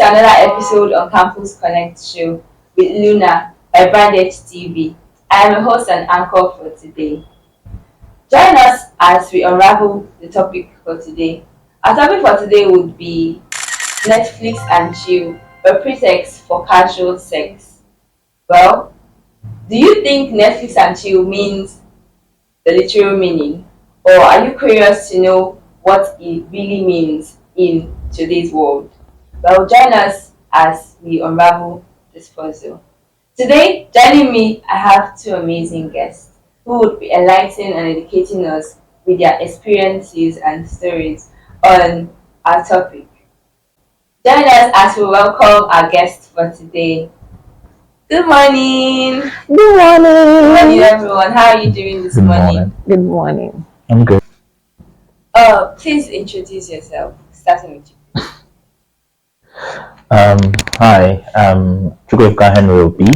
another episode on Campus Connect show with Luna by Brandedge TV. I am a host and anchor for today. Join us as we unravel the topic for today. Our topic for today would be Netflix and chill, a pretext for casual sex. Well, do you think Netflix and chill means the literal meaning, or are you curious to know what it really means in today's world? Well, join us as we unravel this puzzle. Today, joining me, I have two amazing guests who would be enlightening and educating us with their experiences and stories on our topic. Join us as we welcome our guest for today. Good morning. Good morning. Good morning, everyone. How are you doing this morning? Good morning. I'm good. Please introduce yourself, starting with you. Hi, Chukwuka Henry B.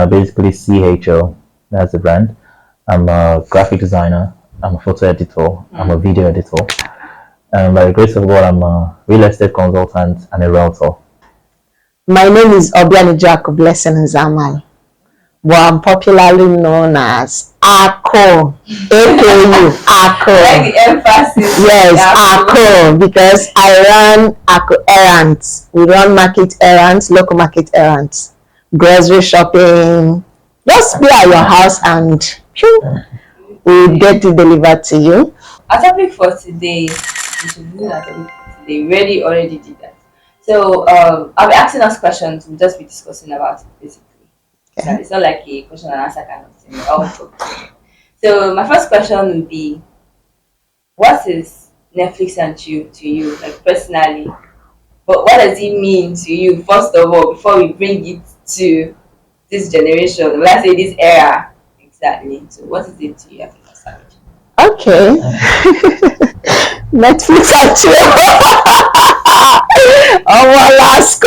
Basically CHO, that's the brand. I'm a graphic designer, I'm a photo editor, I'm a video editor. And by the grace of God, I'm a real estate consultant and a realtor. My name is Obiani Jacob Blessing Zamal, but I'm popularly known as Ako. AKU, Ako. I like the emphasis. Yes, Ako, because I run Ako errands. We run market errands, local market errands, grocery shopping. Just be at your house and we'll get it delivered to you. Our topic for today, we already did that. So I'll be asking us questions. We'll just be discussing about it basically. So it's not like a question and answer kind of thing. We're all talking. So my first question would be, what is Netflix and chill to you, like personally? But what does it mean to you, first of all, before we bring it to this generation? Let's say this era. Exactly. So what is it to you, Africa Savage? Okay. Netflix and chill. Oh my last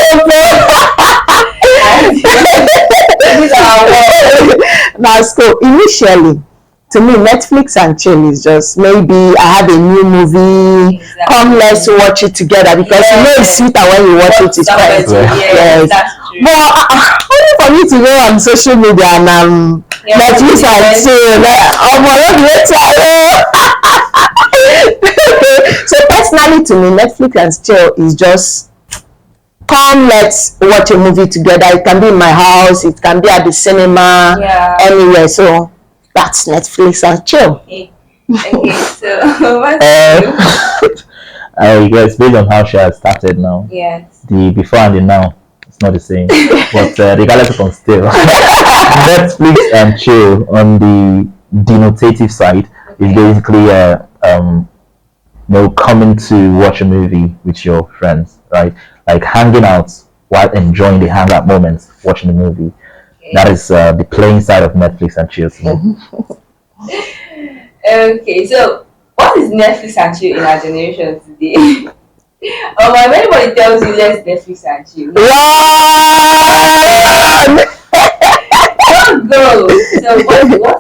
Now, so initially, to me, Netflix and chill is just maybe I have a new movie. Exactly. Come, let's watch it together, because you know it's sweeter when you watch it with friends. Yes, that's true. But only for me to go on social media and Netflix and chill. So personally, to me, Netflix and chill is just come, let's watch a movie together. It can be in my house, it can be at the cinema, anywhere. So that's Netflix and chill. Okay, so what's I guess based on how she has started now, yes, the before and the now, it's not the same. But regardless of still, Netflix and chill on the denotative side is basically coming to watch a movie with your friends, right? Like hanging out while enjoying the hangout moments, watching the movie. Okay. That is the playing side of Netflix and chill. Okay, so what is Netflix and chill in our generation today? If anybody tells you let's Netflix and chill, don't go. So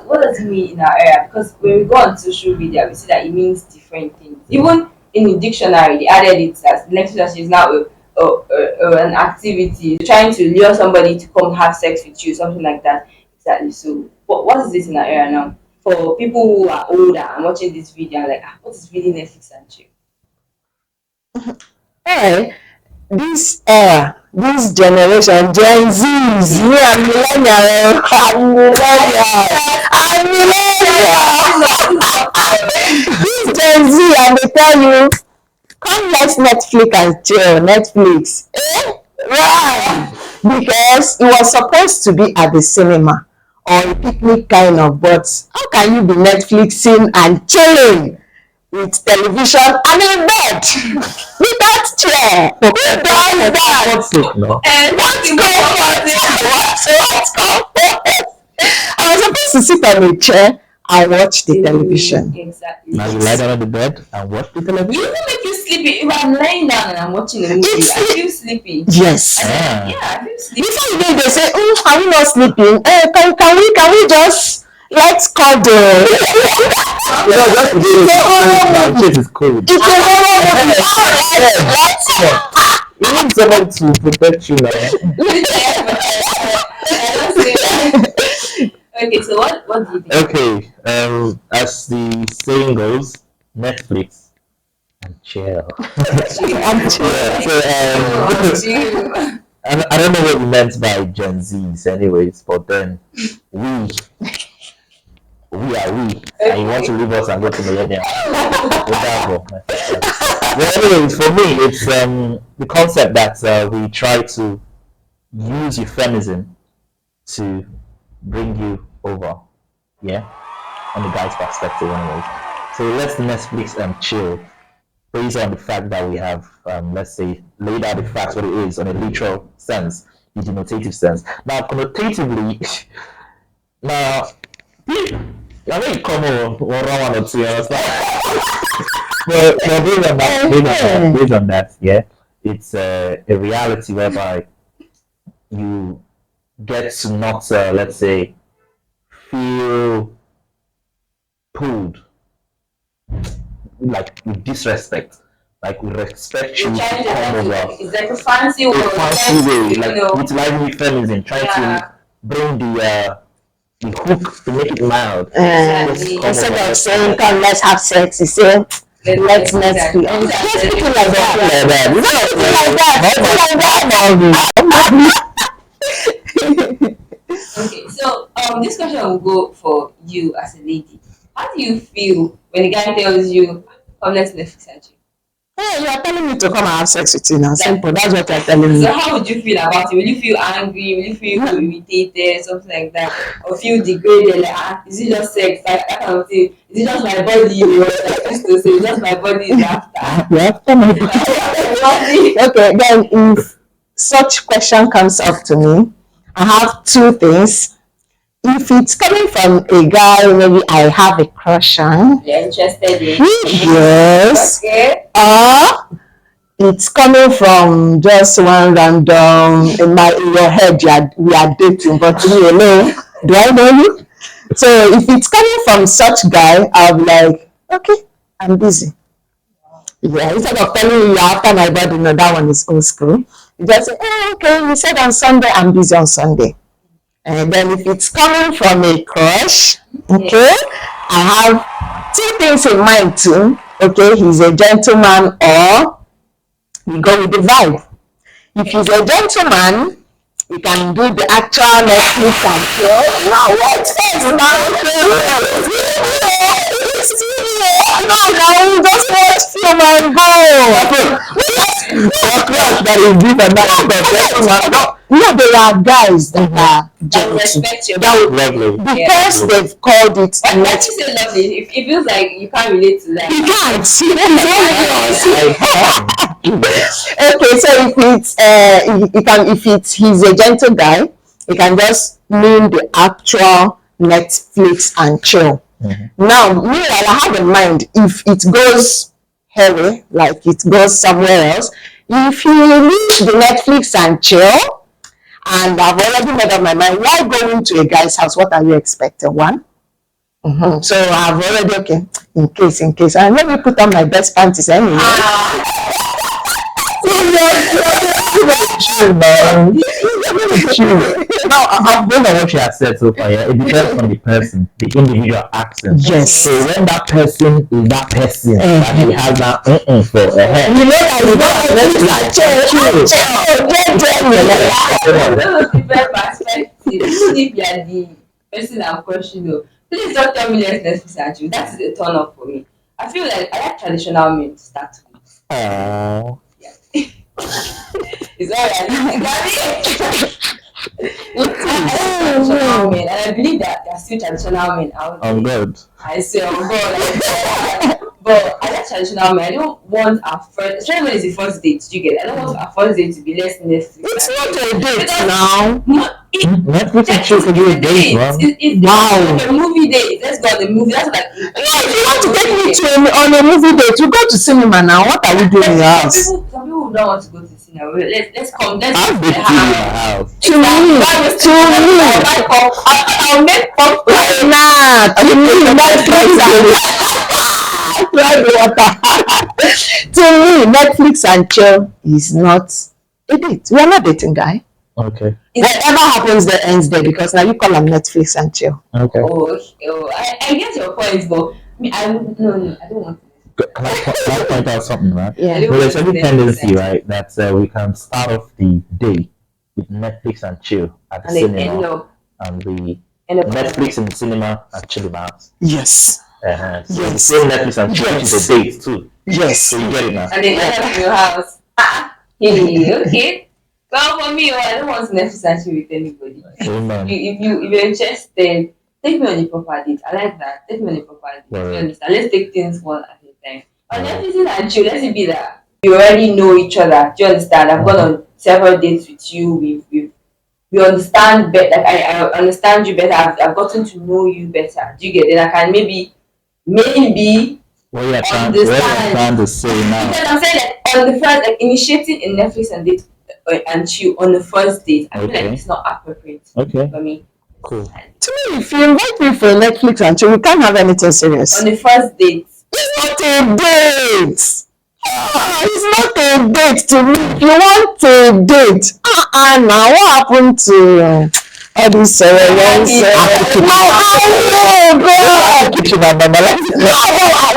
what does it mean in our era? Because when we go on social media, we see that it means different things. Even in the dictionary, they added it as Netflix and chill is now an activity, trying to lure somebody to come have sex with you, something like that. Exactly. So what is this in our era now? For people who are older and watching this video, like, what is really Netflix and chill? Hey, this era, this generation, Gen Zs, me and millennial, this Gen Z, and they tell you, come let's Netflix and chill, Netflix. Right. Because it was supposed to be at the cinema or a picnic kind of, but how can you be Netflixing and chilling with television and in bed without chair? Who does that? No. And what's comfort? I was supposed to sit on a chair and watch the television. Exactly. Now you lie down on the bed and watch the television. It will make you sleepy. If I'm lying down and I'm watching a movie, I feel sleepy. Yes. I feel sleepy. Before they say, are we not sleeping? Can we just let's cuddle? This is cold. It's a horror movie. You need someone to protect you now. I don't say that. Okay, so what do you think? Okay, as the saying goes, Netflix and chill. I'm Yeah, so Chill. I don't know what you meant by Gen Zs, anyways, but then we we are we, and you want to leave us and go to millennial. Well, anyways, for me, it's the concept that we try to use euphemism to bring you over, yeah, on the guy's perspective, anyways. So let's Netflix and chill based on the fact that we have, let's say, laid out the facts what it is on a literal sense, the denotative sense. Now, connotatively, now, I mean, come on, one or two, you understand? But based on that, yeah, it's a reality whereby you get to not, let's say, feel pulled like with disrespect, like we respect you You're to trying to come over it's like a fancy a word. fancy way, You like know. utilizing euphemism, trying Yeah. to bring the hook to make it mild. Exactly. Instead of saying, come, let's have sex, you say, let's Exactly. just people like that. Like that. Okay, so this question will go for you as a lady. How do you feel when a guy tells you, "Come, let's Netflix and chill"? Hey, you are telling me to come and have sex with you now. Simple. That's what you're telling me. So how would you feel about it? Will you feel angry? Will you feel irritated? Something like that? Or feel degraded? Like, is it just sex? Like, that kind of thing. Is it just my body? You know, like I used to say, just my body is after. You after my body. Okay, then if such question comes up to me, I have two things. If it's coming from a guy maybe I have a crush on, You're interested in? yes, Okay. or it's coming from just one random in your head we are dating, but you know, do I know you? So if it's coming from such guy, I'll be like, okay, I'm busy. Yeah, instead of telling you you're after my body, no, that one is old school. You just say, oh, okay, you said on Sunday, I'm busy on Sunday. And then if it's coming from a crush, okay, I have two things in mind too. Okay, he's a gentleman or we go with the vibe. If he's a gentleman, we can do the actual Netflix and chill. Now what first now we just watch film and go. That is different. No, there are guys that are That respect your Lovely. because they've called it Why Netflix. you say lovely? It feels like you can't relate to that. You can't. Okay, so if it's he's a gentle guy, he can just mean the actual Netflix and chill. Now, meanwhile, I have in mind if it goes hairy, like it goes somewhere else. If you leave the Netflix and chill, and I've already made up my mind, why going to a guy's house? What are you expecting? One. So I've already in case and let me put on my best panties anyway. True, man. True. Now, I've done what you have said so far. Yeah, it depends on the person, the individual accent. Yes. So when that person is that person, that he has that for You know that you Those different perspectives. Even if you are the person I'm crushing though, please don't tell me let's Netflix and chill. That is a turn up for me. I feel like I like traditional men to start with. Aww. It's alright. Traditional men, and I believe that there are still traditional men out there. I'm good. I say I'm good, but I like traditional men. I don't want our first, especially when it's the first date. You get? I don't want our first date to be less Netflix. It's not a date now. Netflix and chill can do a date, man. It's Wow. a movie date. Let's go on the movie. That's like If you want to take me on a movie date, you go to cinema now. What are we doing in your house? Some people don't want to go to cinema. Let's come. Let's I'll go be to the in my house. house. To me. I'll make popcorn. Nah, to me, Netflix and chill is not A date. We are not dating, guy. Okay. Whatever happens there ends there because now you call them Netflix and chill. Okay. I get your point, but I would no, I don't want to. Can I point out something, right? Yeah. So there's every tendency, right, that we can start off the day with Netflix and chill at the cinema, and we Netflix in the cinema and chill about. Yes. So the same Netflix and chill, which is a date too. Yes. So you get it now. And then end up in your house. Hey, okay. Well, for me, I don't want to Netflix and chill with anybody. Amen. If you're interested, take me on a proper date. I like that. Take me on a proper date. Right. You understand? Let's take things one at a time. On Right. Netflix and chill, let's be that you already know each other. Do you understand? I've gone on several dates with you. We understand better. Like I understand you better. I've gotten to know you better. Do you get it? I can maybe What you're trying to say now. because I'm saying that on the first, like initiating a Netflix and date and chill on the first date, I feel like it's not appropriate Okay. for me. Cool. To me, if you invite me for Netflix and chill, we can't have anything serious. On the first date, It's not a date. It's not a date to me. If you want a date, now what happened to all these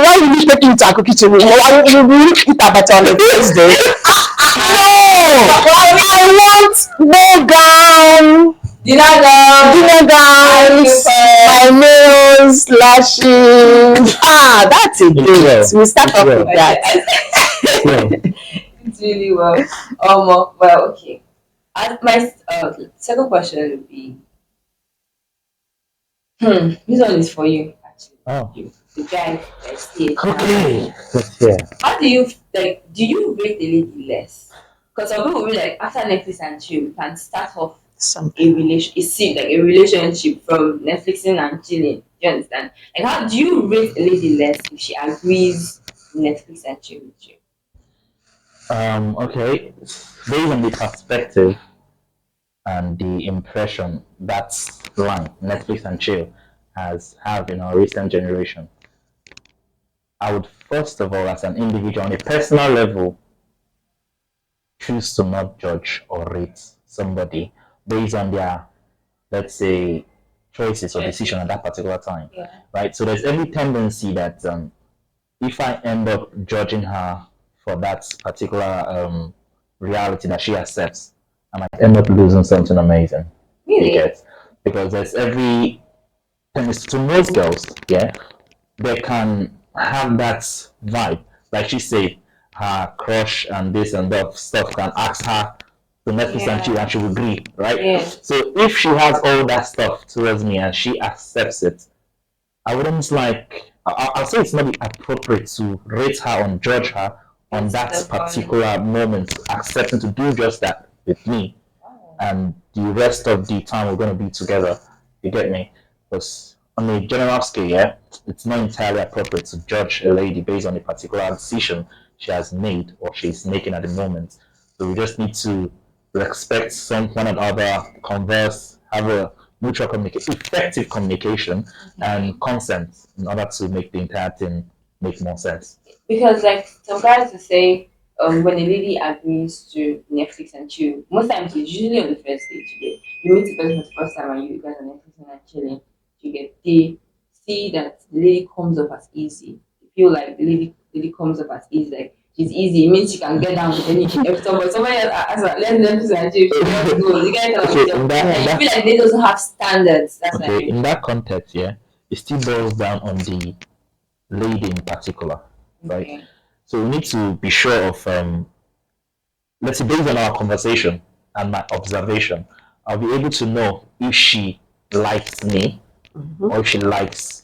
why you be taking to Akko kitchen? Why you really eat abacha on the first day? No, I want no gown. dinner Gowns, my nails, lashes. That's a date. We start off with that. It's really well. Well, okay. My second question would be, this one is for you actually. Oh. You, the guy that's here. Okay. Yeah. How do you like? Do you rate a lady less? Because some people will be like, after Netflix and chill, we can start off a relationship from Netflixing and chilling. Do you understand? Like, how do you rate a lady less if she agrees to Netflix and chill with you? Okay. Based on the perspective and the impression that line Netflix and chill has have in our recent generation, I would first of all, as an individual, on a personal level, choose to not judge or rate somebody based on their, let's say, choices or decision at that particular time. Yeah. Right? So there's every tendency that if I end up judging her for that particular reality that she accepts, I might end up losing something amazing. Really? Because there's every tendency to most girls, yeah, they can have that vibe. Like she said, her crush and this and that stuff can ask her to Netflix and she will agree, right? Yeah. So if she has all that stuff towards me and she accepts it, I wouldn't I'll say it's not appropriate to rate her and judge her on that particular moment, accepting to do just that with me, and the rest of the time we're going to be together. You get me? Because on a general scale, yeah, it's not entirely appropriate to judge a lady based on a particular decision she has made or she's making at the moment. So we just need to respect one another, converse, have a mutual communication, effective communication, and consent in order to make the entire thing make more sense. Because like some guys will say, when a lady agrees to Netflix and chill, most times it's usually on the first date. You meet the person for the first time and you guys are Netflix and chilling. They see that the lady comes up as easy. They feel like the lady comes up as easy. Like she's easy. It means she can get down with any somebody else asks her, let's Netflix and chill. She wants to go. The guy I feel like they doesn't have standards. That's what I mean. In that context, yeah, it still boils down on the lady in particular, right? Okay. So we need to be sure of, let's say, based on our conversation and my observation, I'll be able to know if she likes me or if she likes,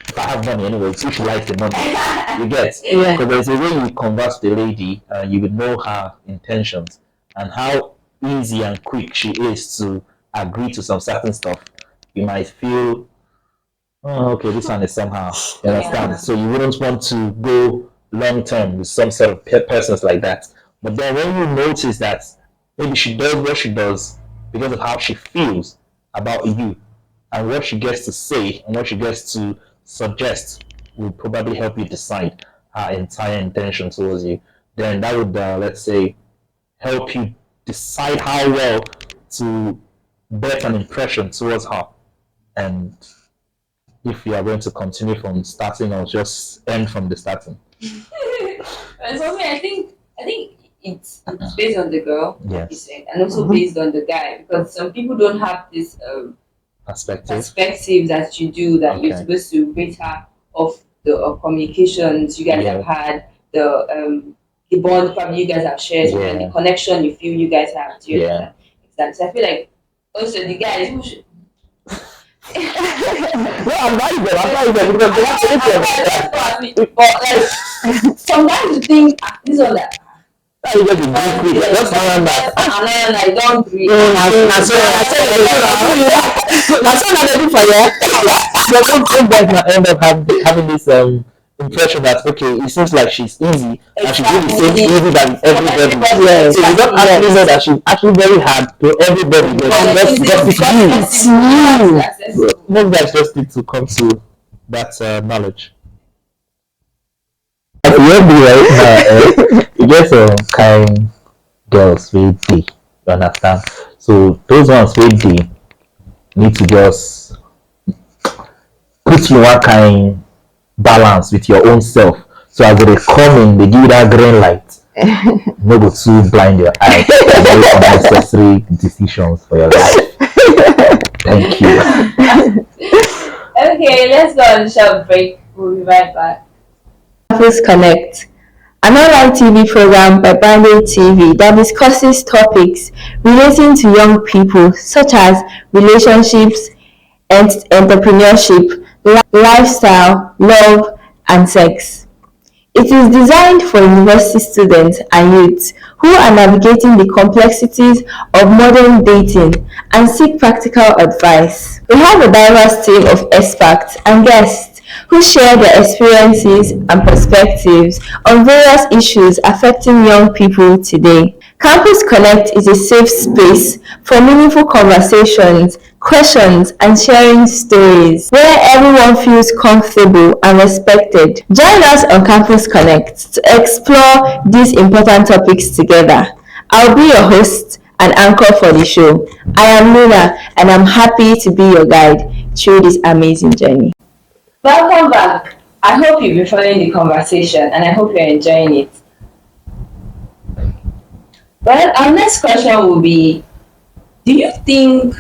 if I have money anyway, if she likes the money. You get? Yeah. Because there's a way you converse with the lady, you would know her intentions and how easy and quick she is to agree to some certain stuff. You might feel, oh, okay, this one is somehow, you understand? Yeah. So you wouldn't want to go long term with some sort of persons like that. But then when you notice that maybe she does what she does because of how she feels about you, and what she gets to say and what she gets to suggest will probably help you decide her entire intention towards you, then that would, let's say, help you decide how well to bet an impression towards her, and if you are going to continue from starting or just end from the starting. And for me, I think it's based on the girl, like you Yes. said, and also based on the guy, because some people don't have this Perspective. perspective that you do, that you're Okay. supposed to rate her of the communications you guys Yeah. have had, the bond probably you guys have shared, and the Yeah. connection you feel you guys have. Do you Yeah. understand? Exactly. So I feel like also the guys who should. No, I'm not even because they have to But like sometimes you think this one that You just be doing quick. Just learn that. and then like don't breathe. that's what I do for you. Some guys might end up having this impression that okay, it seems like she's easy and she's doing the same easy than everybody. Yes. So you don't actually know that she's actually very hard to everybody. But that's It's you. most guys just need to come to that knowledge. You right now, you get some kind girls with D, you understand? So those ones with D need to just put you one kind balance with your own self. So as they come in, they give you that green light. No go too blind your eyes. Make unnecessary decisions for your life. Thank you. Okay, let's go on a short break. We'll be right back. Campus Connect, an online TV program by Brandedge TV that discusses topics relating to young people such as relationships, entrepreneurship, lifestyle, love, and sex. It is designed for university students and youths who are navigating the complexities of modern dating and seek practical advice. We have a diverse team of experts and guests who share their experiences and perspectives on various issues affecting young people today. Campus Connect is a safe space for meaningful conversations, questions, and sharing stories where everyone feels comfortable and respected. Join us on Campus Connect to explore these important topics together. I'll be your host and anchor for the show. I am Luna, and I'm happy to be your guide through this amazing journey. Welcome back. I hope you've been following the conversation and I hope you're enjoying it. Well, our next question will be, do you think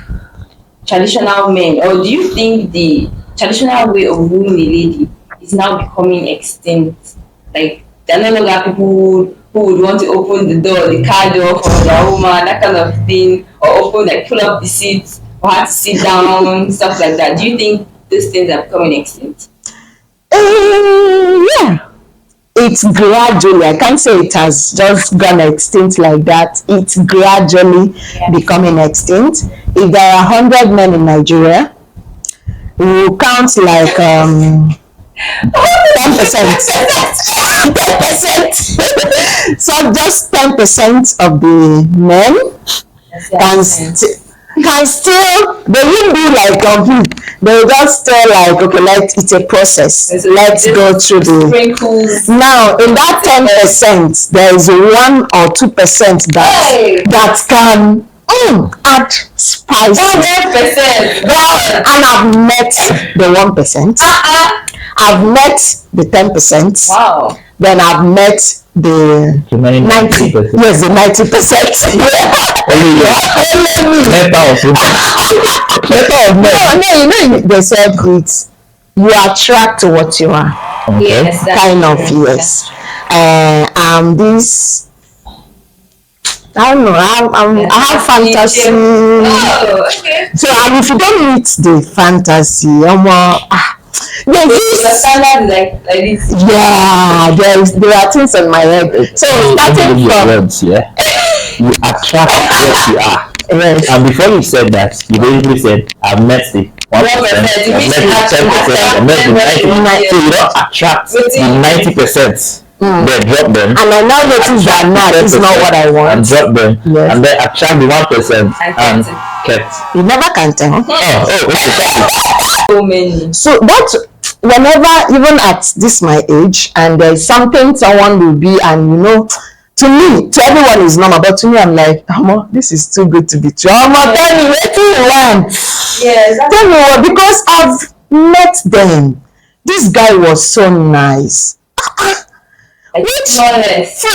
traditional men, or do you think the traditional way of wooing a lady is now becoming extinct? Like, there are no longer people who would want to open the door, the car door for their woman, that kind of thing, or open, like, pull up the seats, or have to sit down, stuff like that. Do you think those things are becoming extinct? Yeah. It's gradually, I can't say it has just gone extinct like that. It's gradually becoming extinct. If there are 100 men in Nigeria, we will count like 10%. 10%. So just 10% of the men can still, they won't be like complete. They'll just still like, okay, it's a process. Let's go through the sprinkles. Now in that 10%, there is 1 or 2% that can add spice. 100%. And I've met the 1%. I've met the 10%. Wow. Then I've met the 90%. Yes, the 90%. No, they said it's you attract to what you are. Okay. Yes, Kind of, yes. This, I don't know, I have fantasy. Oh, okay. So, and if you don't meet the fantasy, The standard like this. yeah, there are things on my head. So starting from words, yeah. You attract what you are. yes. And before you said that, you basically said, I've met the 1%, I've met the 10%, I've met the 90%. So you don't attract the 90%. Then drop them. And I now notice that now it's not what I want. And drop them. Yes. And then attract the 1% and kept. You never can tell. So many. So that's whenever, even at this my age, and there's something someone will be, and To me, to everyone is normal, but to me, I'm like, this is too good to be true. Tell me what you want. Yes. Tell me what, because I've met them. This guy was so nice. Honest.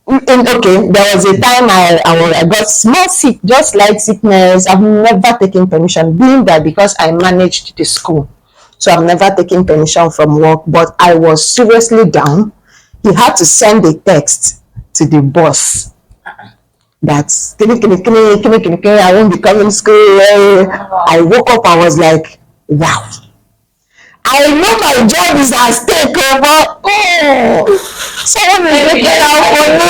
Okay, there was a time I got small sick, just light sickness. I've never taken permission, being that because I managed the school. So I've never taken permission from work, but I was seriously down. He had to send a text to the boss that I won't be coming to school. I woke up, I was like, wow. I know my job is at stake, but someone is looking out for me.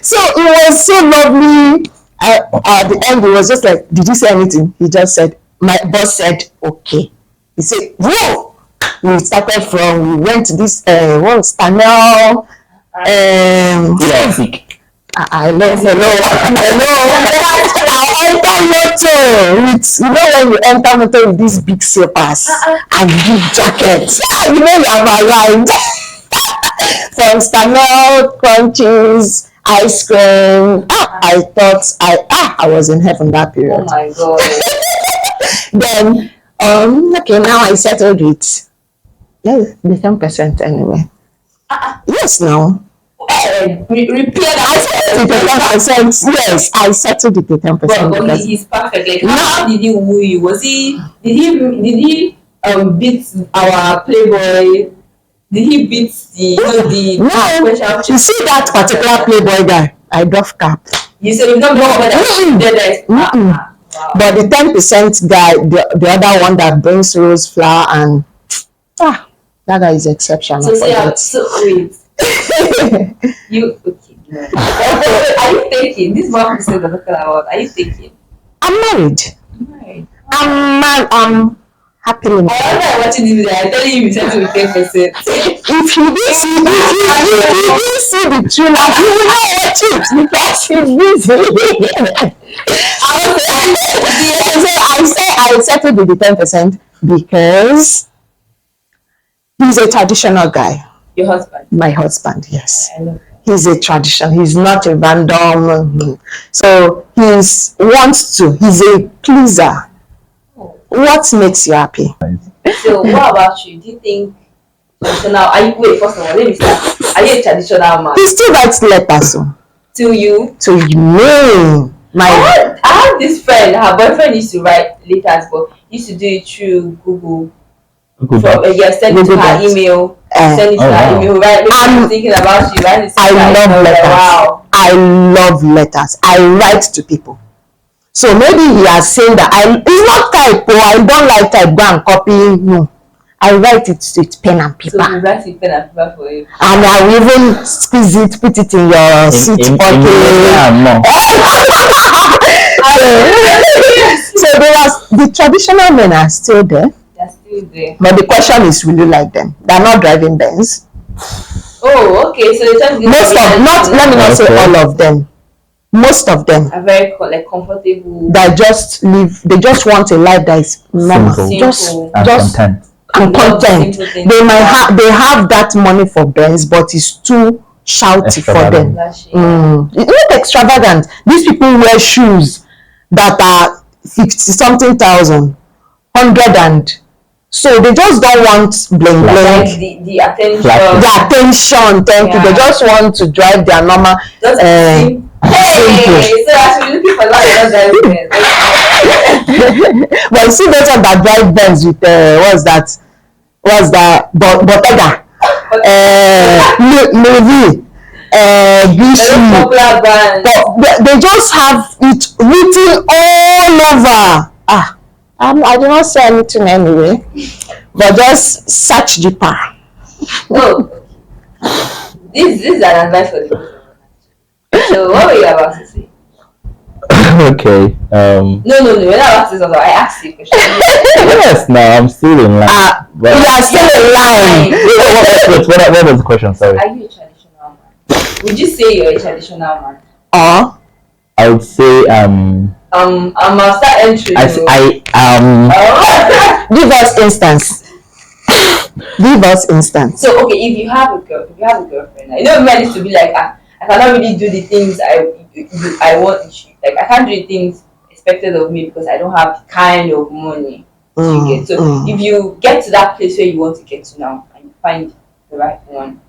So it was so lovely. At the end, it was just like, did you say anything? He just said, my boss said, okay. He said, whoa. We went to this, Stanel. I love I enter motor with, when you enter motor with these big slippers and big jackets, you have arrived. From Stanel, crunchies, ice cream. I thought I was in heaven that period. Oh my god. Then okay, now I settled it. Yeah, the 10% anyway. Yes, now. Repeat I settled it 10%. Yes, I settled it 10%. But he's perfect. Like, how did he woo you? Was he? Did he beat our Playboy? Did he beat the no. You see that particular Playboy guy? I drove cap. You said you don't know that. Wow. But the 10% guy, the other one that brings rose flower and that guy is exceptional. So wait. You okay? Are you taking this one? Who said the Are you taking? I'm married. I'm happily married. I'm watching this video. I'm telling you, settle with 10%. If you didn't see the true life, you will not watch it because he's busy. I settled with the 10% because he's a traditional guy. Your husband? My husband, yes. He's a tradition. He's not a random. So he's a pleaser. What makes you happy? So what about you? Do you think traditional? Wait, first of all, let me start. Are you a traditional man? He still writes letters. To you? To me. I have this friend, her boyfriend used to write letters, but used to do it through Google. Send it to her email. Send it to her email. Right? I'm thinking about you. Right? I love letters. Wow. I love letters. I write to people. So maybe he has seen that it's not type. I don't like type. Go and copy. No. I write it with pen and paper. So you write with pen and paper for you. And I will even squeeze it, put it in your seat pocket. So the traditional men are still there. They're still there. But the question is, will you like them? They're not driving Benz. Oh, okay. So let me not say all of them. Most of them are very comfortable. They just want a life that is normal. Simple. Just content. They have that money for Benz, but it's too shouty for them. It's not extravagant. These people wear shoes that are 50-something thousand, 100, and so they just don't want bling bling. The attention. The attention. Thank you. They just want to drive their normal. Hey, so I should be looking for that. But you see those ones that drive Benz with what's that? Bottega, Louis, Gucci. They just have it written all over. I do not say anything anyway, but just search deeper. No, this is an advice for the. So what were you about to say? Okay. No, you're not about to say something. I asked you a question. Yes, no, I'm still in line. You are still in line. What was the question? Sorry. Are you a traditional man? Would you say you're a traditional man? I would say I'll start entering. Give us instance. Give us instance. So okay, if you have a girlfriend, I know men used to be like, I cannot really do the things I want. Like I can't do the things expected of me because I don't have the kind of money you get. So if you get to that place where you want to get to now and you find the right one,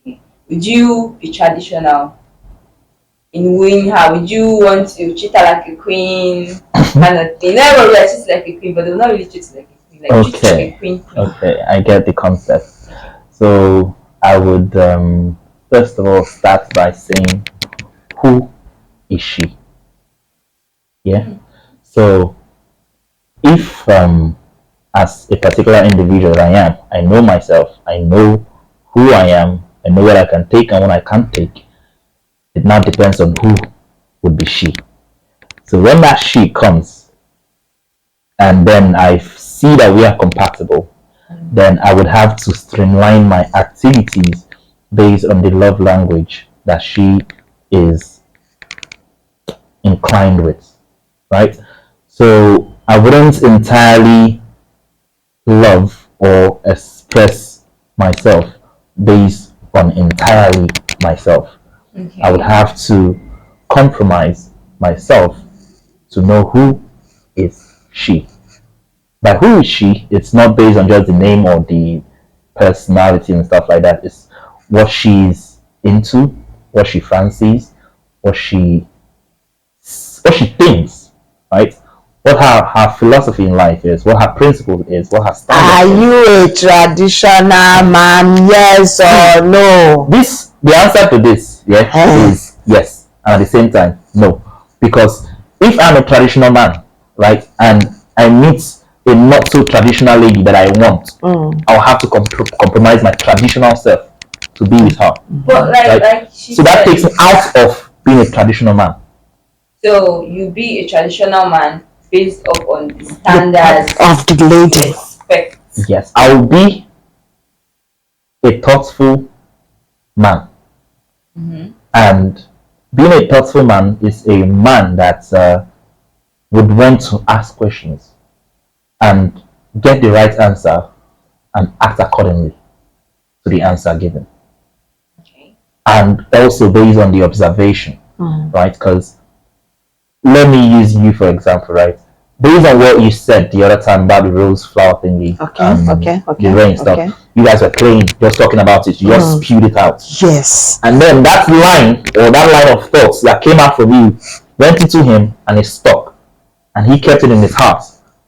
would you be traditional in winning her? Would you want to treat her like a queen kind of thing? Not everybody will treat her like a queen, but they will not really treat her like a queen. Like treat her like a queen. Okay, I get the concept. So I would first of all start by saying, who is she? Yeah. So if as a particular individual I know myself, I know who I am, I know what I can take and what I can't take. It now depends on who would be she. So when that she comes and then I see that we are compatible, then I would have to streamline my activities based on the love language that she is inclined with, right? So I wouldn't entirely love or express myself based on entirely myself. Okay. I would have to compromise myself to know who is she. By who is she, it's not based on just the name or the personality and stuff like that. It's what she's into, what she fancies, what she thinks, right? What her philosophy in life is, what her principle is, what her Are standard is. you a traditional man? Yes or no? The answer to this, is yes, and at the same time, no. Because if I'm a traditional man, right, and I meet a not so traditional lady that I want, I'll have to compromise my traditional self to be with her. But like she so that said, takes me out of being a traditional man. So you be a traditional man based on the standards Of the lady. you expect. Yes, I will be a thoughtful man. And being a thoughtful man is a man that would want to ask questions and get the right answer and act accordingly to the answer given. Okay. And also based on the observation, right? Because let me use you for example, right? Based on what you said the other time about the rose flower thingy, the rain stuff, you guys were playing, just talking about it, you just spewed it out. Yes. And then that line of thoughts that came out from you went into him and it stuck. And he kept it in his heart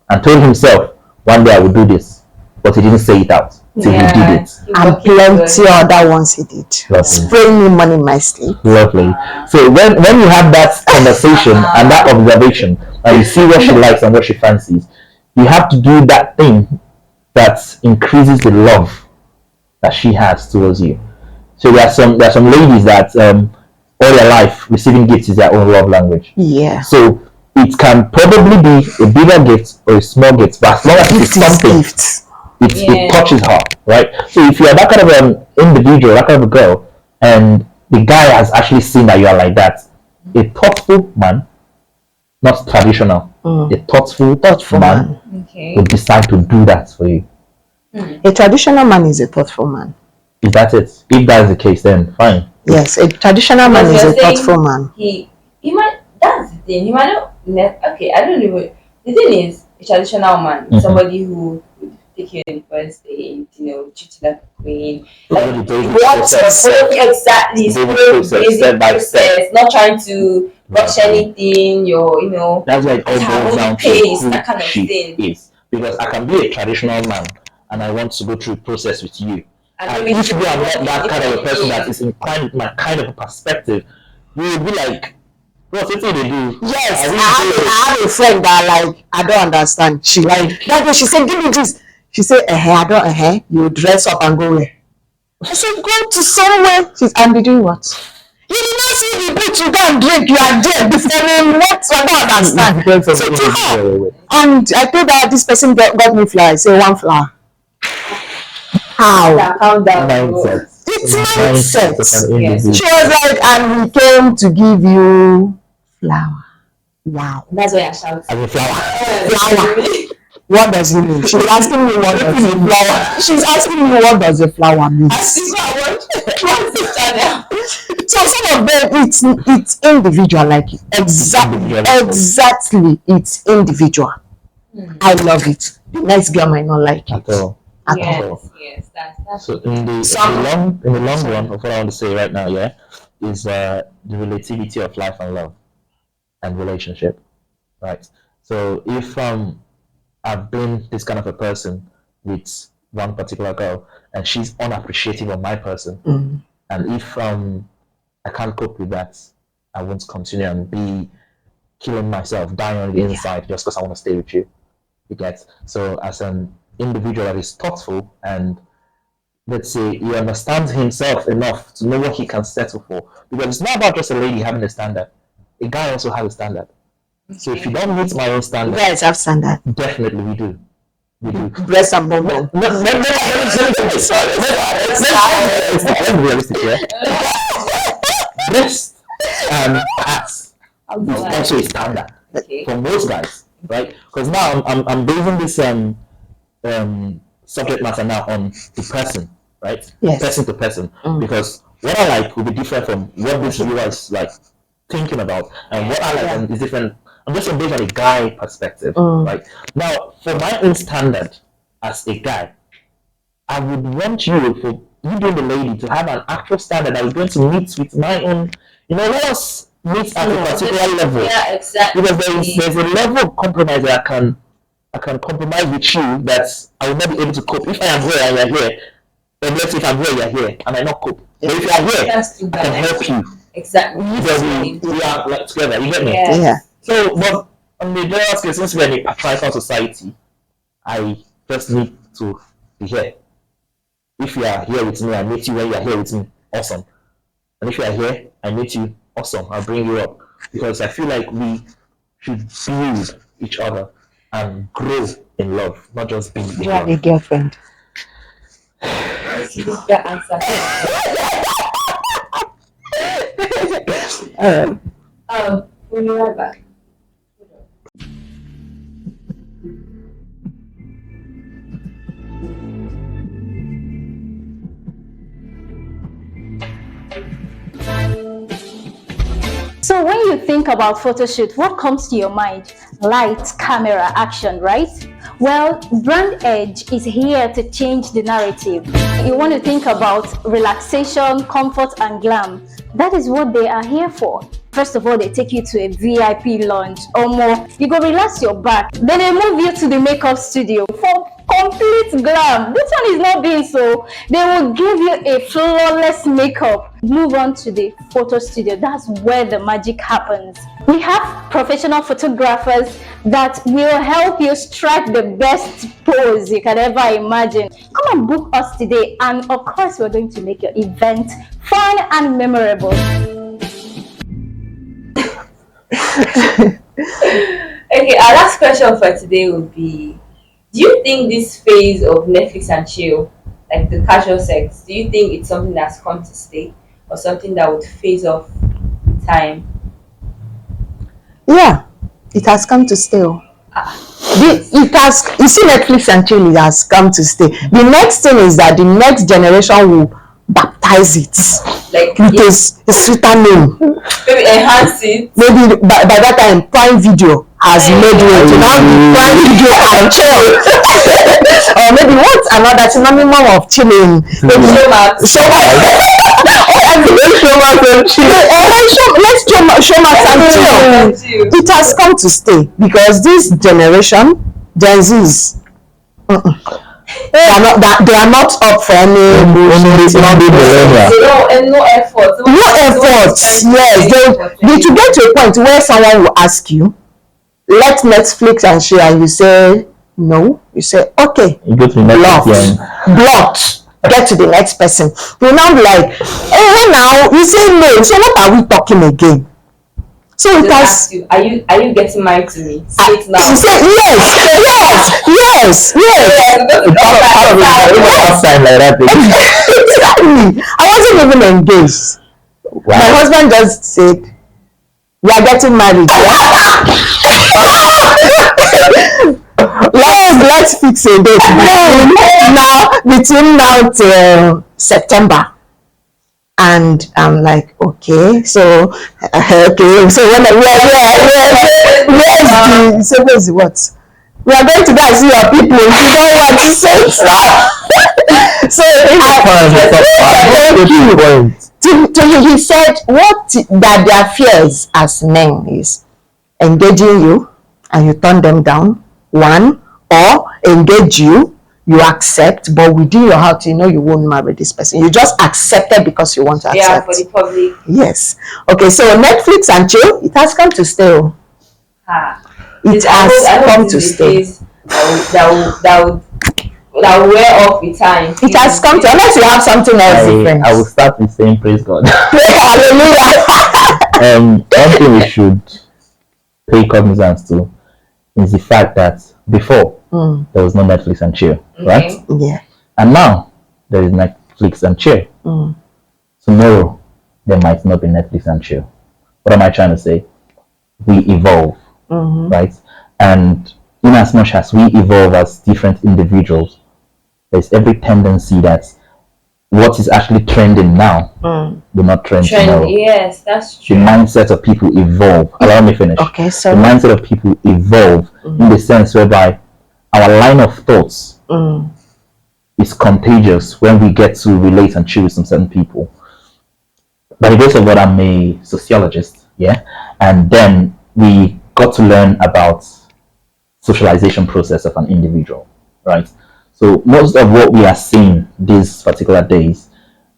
and told himself, one day I will do this. But he didn't say it out till he did it. And plenty other ones he did. Lovely. Spraying me money in my sleep. Lovely. So when you have that conversation and that observation, and you see what she likes and what she fancies, you have to do that thing that increases the love that she has towards you. So there are some ladies that all their life receiving gifts is their own love language. Yeah. So it can probably be a bigger gift or a small gift, but as long as it's something, it touches her, right? So if you are that kind of an individual, that kind of a girl, and the guy has actually seen that you are like that, a thoughtful man, not traditional, a thoughtful man will decide to do that for you. A traditional man is a thoughtful man. Is that it? If that's the case, then fine. Yes, a traditional man is a thoughtful man. He might. That's the thing. He might not. Okay, I don't know. The thing is, a traditional man, somebody who would take you in the first date, treat you like a queen. Like what exactly? Basic process. Not trying to rush anything. That's why it all boils down to pace, who that kind of she thing. is. Because I can be a traditional man and I want to go through a process with you. And if you are not that kind of a person that is inclined with my kind of a perspective, you would be like, what's it they do? Yes, I have a friend that I don't understand. She that way she said, give me this. She said, I don't, you dress up and go where? I said, go to somewhere. She's, and be doing what? You did not see the beach, you go and drink, you are there before me. What? I don't understand. So to her. And I told her, this person got me flower. I say, one flower. How? Calm down. It's mindset. Yes. She was like, and we came to give you flower. Wow. That's why I shout. As a flower. Flower. What does it mean? She's asking me what does the flower. She's asking me what does the flower mean. What's the channel? So some of them, it's individual, like exactly, it's individual. I love it. The next girl might not like it At all. at Yes, all. yes, that's So in the long run of what I want to say right now, yeah, is the relativity of life and love and relationship, right? So if I've been this kind of a person with one particular girl and she's unappreciative of my person, and if I can't cope with that, I won't continue and be killing myself, dying on the inside just because I want to stay with you. You get? So as an individual that is thoughtful and let's say he understands himself enough to know what he can settle for, because it's not about just a lady having a standard. A guy also has a standard. So if you don't meet my own You standard, guys have standard. definitely we do. We do. Breast and bum bum. Let's be realistic, yeah? Breast and ass is also a standard for most guys, right? Because now I'm basing this subject matter now on the person, right? Yes. Person to person, because what I like will be different from what this viewer is like thinking about, and what I like is different. I'm just based on a guy perspective, right? Now, for my own standard as a guy, I would want you, for you being the lady, to have an actual standard that is going to meet with my own. Let us meet at a particular level. Yeah, exactly. Because there's a level of compromise that I can compromise with you that I will not be able to cope. If I am here and you're here, then let's say if I'm here, you're here, and I not cope. But if you're here, I can help you. Exactly. Because we are like together. You get me? Yeah. So, but on the general scale, since we're in a patriarchal society, I just need to be here. If you are here with me, I meet you when you are here with me. Awesome. And if you are here, I meet you. Awesome. I'll bring you up. Because I feel like we should build each other and grow in love, not just be in You have a love. girlfriend. That answer. We'll be right back. So when you think about photo shoot, what comes to your mind? Light, camera, action, right? Well, Brandedge is here to change the narrative. You want to think about relaxation, comfort, and glam. That is what they are here for. First of all, they take you to a VIP lounge or more. You go relax your back. Then they move you to the makeup studio for complete glam. This one is not being so. They will give you a flawless makeup. Move on to the photo studio. That's where the magic happens. We have professional photographers that will help you strike the best pose you can ever imagine. Come and book us today, and of course we're going to make your event fun and memorable. Okay, our last question for today would be, do you think this phase of Netflix and chill, like the casual sex, do you think it's something that's come to stay or something that would phase off with time? Yeah, it has come to stay. It has. You see, Netflix and chill, it has come to stay. The next thing is that the next generation will baptize it, Like with a sweeter name. maybe enhance it. Maybe by that time, Prime Video has made way to now be Prime Video and chill. Or maybe what's another synonym of chilling? Maybe Showmax. Let's Showmax and chill. It has come to stay because this generation, Gen Zs, they are not up for any bullshit. No effort. No effort. Yes, they to get to a point where someone will ask you, let Netflix and chill, and you say no. You say okay. You go to the next Blocked. Get to the next person. You now be like, hey, now you say no. So what are we talking again? So it Just has. ask you, are you getting married to me? Say it now. She said yes. Part of it outside like that. Exactly. I wasn't even engaged. Wow. My husband just said, "We are getting married." let's fix a date between now till September. And I'm like, okay, so where's the what? We are going to go and see your people. If you don't want to say so he said what that their fears as men is engaging you and you turn them down, one, or engage you accept, but within your heart you know you won't marry this person. You just accept it because you want to accept. Yeah, for the public. Yes. Okay, so Netflix and chill, it has come to stay. It has come to stay. That will wear off with time. It has come to, unless you have something else different. I will start with saying praise God. Hallelujah. One thing we should pay cognizance to is the fact that before there was no Netflix and chill, right? Yeah. And now there is Netflix and chill. Tomorrow there might not be Netflix and chill. What am I trying to say? We evolve, right? And in as much as we evolve as different individuals, there's every tendency that what is actually trending now will not trend tomorrow. Yes, that's true. The mindset of people evolve. Allow me finish. Okay, so the mindset of people evolve in the sense whereby our line of thoughts is contagious when we get to relate and chill with some certain people. By the grace of God, I'm a sociologist, and then we got to learn about socialization process of an individual, right? So most of what we are seeing these particular days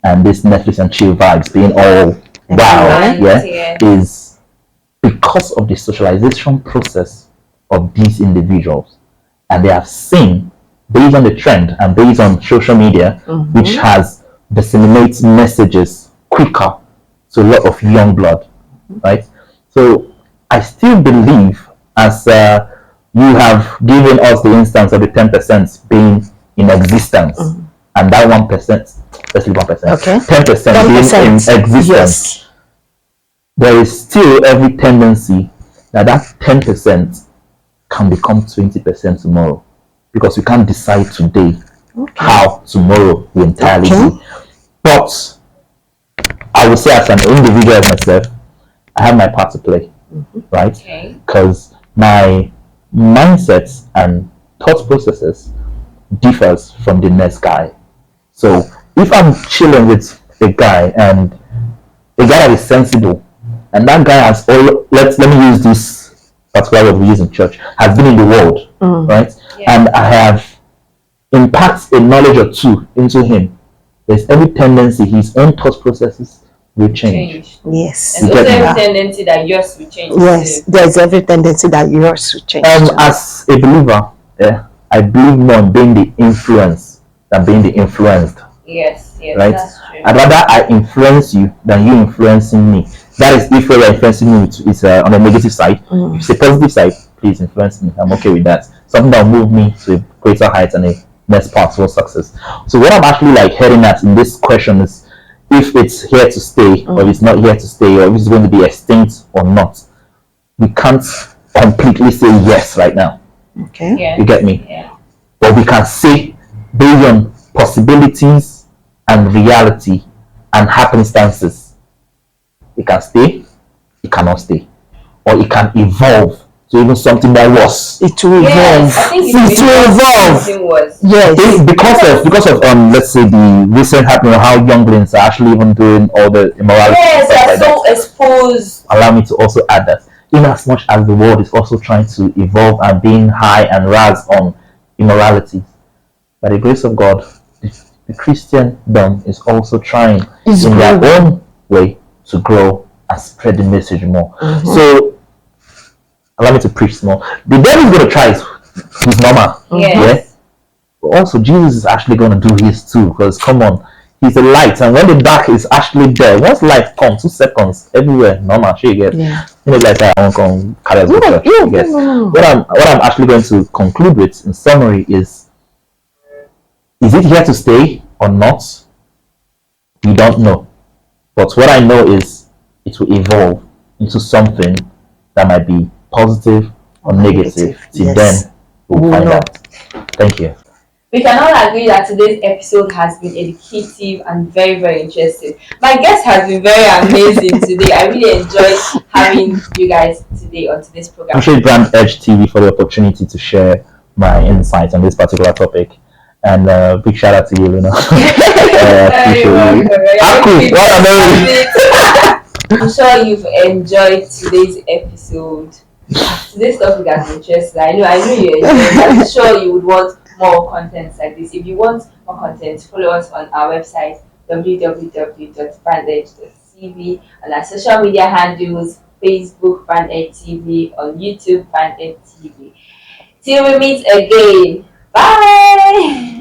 and this Netflix and chill vibes being all is because of the socialization process of these individuals. And they have seen, based on the trend and based on social media, which has disseminated messages quicker to a lot of young blood, right? So I still believe, as you have given us the instance of the 10% being in existence, and that 1%, especially 1%, okay, 10% being in existence, yes. There is still every tendency that 10% can become 20% tomorrow, because we can't decide today how tomorrow will entirely be. But I would say, as an individual myself, I have my part to play, right? Because my mindsets and thought processes differs from the next guy. So if I'm chilling with a guy and a guy that is sensible, and that guy has let me use this particular word we use in church, has been in the world, right? And I have impacted a knowledge or two into him, there's every tendency his own thought processes will change. Yes. And there's every tendency that yours will change. Yes, there's every tendency that yours will change. As a believer, I believe more in being the influence than being the influenced. Yes, right? That's true. I'd rather I influence you than you influencing me. That is if you're influencing me, it's on the negative side. If it's a positive side, please influence me. I'm okay with that. Something that will move me to a greater height and a next path towards success. So what I'm actually heading at in this question is, if it's here to stay, or if it's not here to stay, or if it's going to be extinct or not. We can't completely say yes right now. Okay. Yeah. You get me? Yeah. But we can say, based on possibilities and reality and happenstances, it can stay, it cannot stay, or it can evolve to even something that was. It will evolve. Yes, I think it will evolve. Yes. Because of let's say the recent happening of how younglings are actually even doing all the immorality. Yes, and stuff they're like so exposed. Allow me to also add that, in as much as the world is also trying to evolve and being high and rise on immorality, by the grace of God, the Christendom is also trying in their own way to grow and spread the message more. So allow me to preach more. The devil is going to try his normal. Yes. Yeah? But also Jesus is actually going to do his too, because come on, he's a light, and when the dark is actually there, once light comes, 2 seconds everywhere, normal, sure you get. Yeah. You know, like I won't come carry us with church, yes. What I'm actually going to conclude with in summary is it here to stay or not? We don't know. But what I know is it will evolve into something that might be positive or negative. Till then, we'll We will find know. out. Thank you. We can all agree that today's episode has been educative and very, very interesting. My guest has been very amazing today. I really enjoyed having you guys today on today's I program. appreciate Brandedge TV for the opportunity to share my insights on this particular topic. And big shout out to you, Luna. Appreciate you. Aku, what a name. I'm sure you've enjoyed today's episode. Today's topic has been interesting. I know you enjoyed it. I'm sure you would want more content like this. If you want more content, follow us on our website www.brandedge.tv, and our social media handles Facebook Brandedge TV, on YouTube Brandedge TV. Till we meet again. Bye.